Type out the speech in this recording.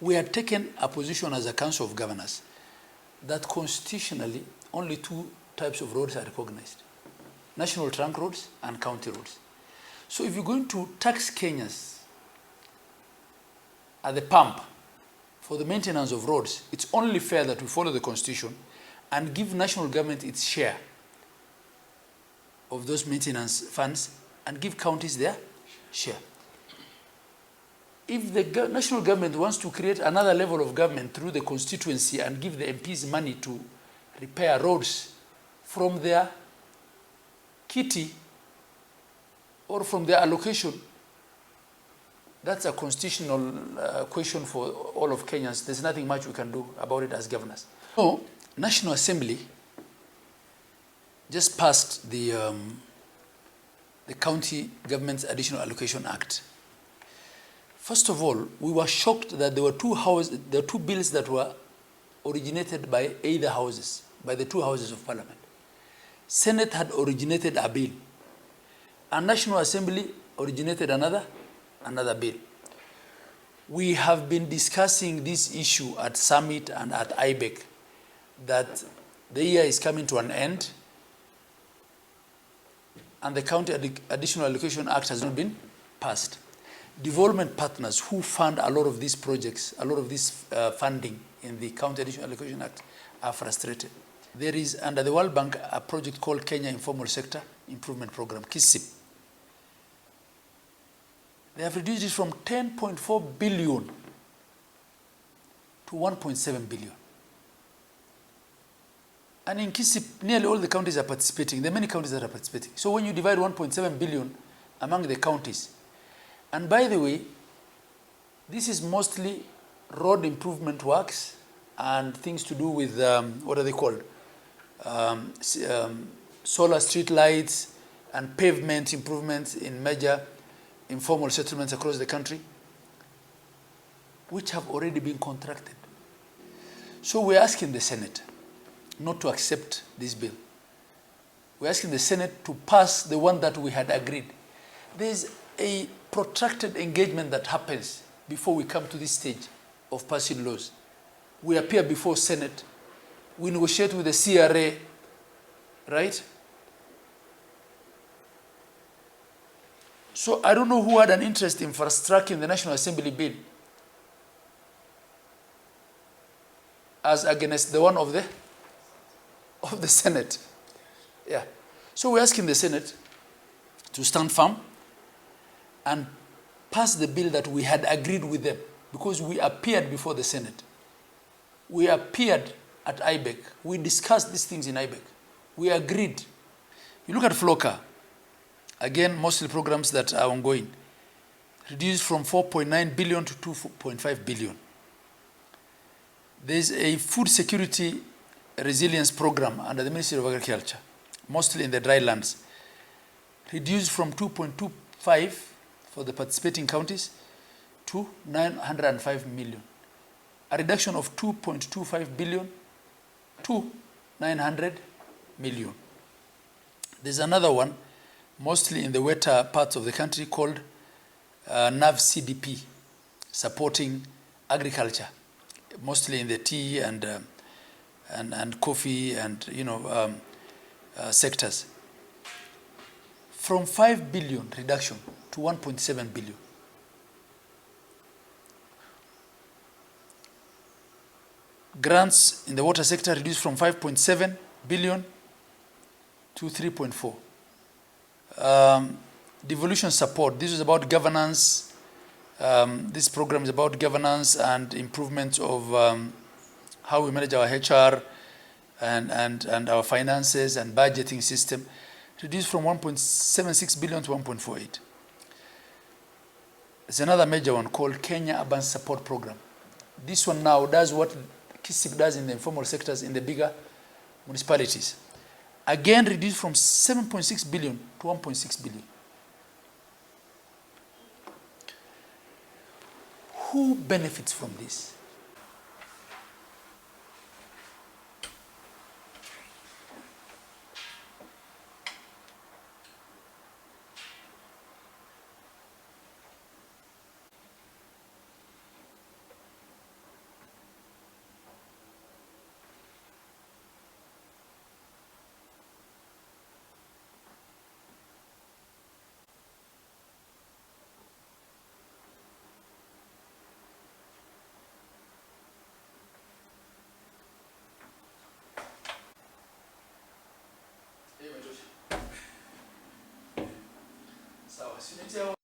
We had taken a position as a Council of Governors that constitutionally only two types of roads are recognized: national trunk roads and county roads. So if you're going to tax Kenyans at the pump for the maintenance of roads, it's only fair that we follow the constitution and give national government its share of those maintenance funds and give counties their share. If the national government wants to create another level of government through the constituency and give the MPs money to repair roads from their kitty or from their allocation, that's a constitutional question for all of Kenyans. There's nothing much we can do about it as governors. So, National Assembly just passed the County Government's Additional Allocation Act. First of all, we were shocked that there were two bills that were originated by either houses, by the two houses of Parliament. Senate had originated a bill, and National Assembly originated another bill. We have been discussing this issue at Summit and at IBEC, that the year is coming to an end, and the County Additional Allocation Act has not been passed. Development partners who fund a lot of these projects, a lot of this funding in the County Additional Allocation Act are frustrated. There is, under the World Bank, a project called Kenya Informal Sector Improvement Program, KISIP. They have reduced it from 10.4 billion to 1.7 billion. And in KISIP, nearly all the counties are participating. There are many counties that are participating. So when you divide 1.7 billion among the counties, and by the way, this is mostly road improvement works and things to do with, what are they called? Solar street lights and pavement improvements in major informal settlements across the country, which have already been contracted. So we're asking the Senate not to accept this bill. We're asking the Senate to pass the one that we had agreed. There's a protracted engagement that happens before we come to this stage of passing laws. We appear before Senate, we negotiate with the CRA, right? So I don't know who had an interest in fast-tracking the National Assembly bill as against the one of the Senate. Yeah. So we're asking the Senate to stand firm and pass the bill that we had agreed with them, because we appeared before the Senate. We appeared at IBEC. We discussed these things in IBEC. We agreed. You look at FLOCA, again, mostly programs that are ongoing, reduced from 4.9 billion to 2.5 billion. There's a food security resilience program under the Ministry of Agriculture, mostly in the dry lands, reduced from 2.25 for the participating counties to 905 million. A reduction of 2.25 billion to 900 million. There's another one, mostly in the wetter parts of the country, called NAV CDP, supporting agriculture, mostly in the tea and coffee and sectors. From 5 billion reduction to 1.7 billion. Grants in the water sector reduced from 5.7 billion to 3.4. Devolution support. This is about governance. This program is about governance and improvement of how we manage our HR and our finances and budgeting system. Reduced from 1.76 billion to 1.48. There's another major one called Kenya Urban Support Program. This one now does what KISIP does in the informal sectors in the bigger municipalities. Again, reduced from 7.6 billion to 1.6 billion. Who benefits from this? Sawa,